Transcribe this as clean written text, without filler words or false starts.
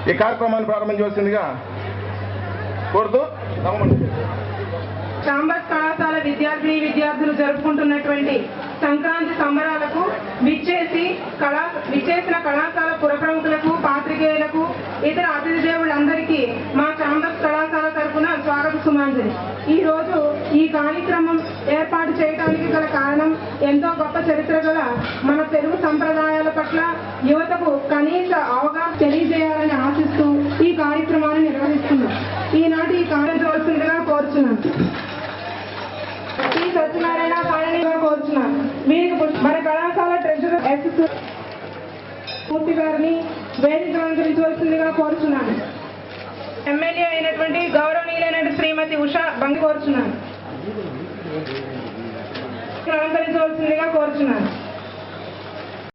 ఈ కార్యక్రమాన్ని ప్రారంభించవలసిందిగా కోరుతూ చాంబర్స్ కళాశాల విద్యార్థులు జరుపుకుంటున్నటువంటి సంక్రాంతి సంబరాలకు విచ్చేసిన కళాశాల పురప్రముఖులకు, పాత్రికేయులకు, ఇతర అతిథి దేవుళ్ళందరికీ మా చాంబర్స్ కళాశాల తరఫున స్వాగత సుమాంజలి. ఈ రోజు ఈ కార్యక్రమం ఏర్పాటు చేయడానికి గల కారణం ఎంతో గొప్ప చరిత్ర గల మన తెలుగు సంప్రదాయాల పట్ల యువతకు కనీస అవగాహన తెలియజేయాలని ఆశిస్తూ ఈ కార్యక్రమాన్ని నిర్వహిస్తున్నాం. ఈనాటి ఈ కార్యక్రమం కోరుచున్నాను. సత్యనారాయణ పాలనీగా కోరుచున్నాను. వీరికి మన కళాశాల ట్రెజరర్ ఎస్ మూర్తి గారిని వేదిక అలంకరించవలసిందిగా కోరుచున్నాను. ఎమ్మెల్యే అయినటువంటి గౌరవనీయులైన శ్రీమతి ఉషా బంగి కోరుచున్నాను. అలంకరించవలసిందిగా కోరుచున్నాను.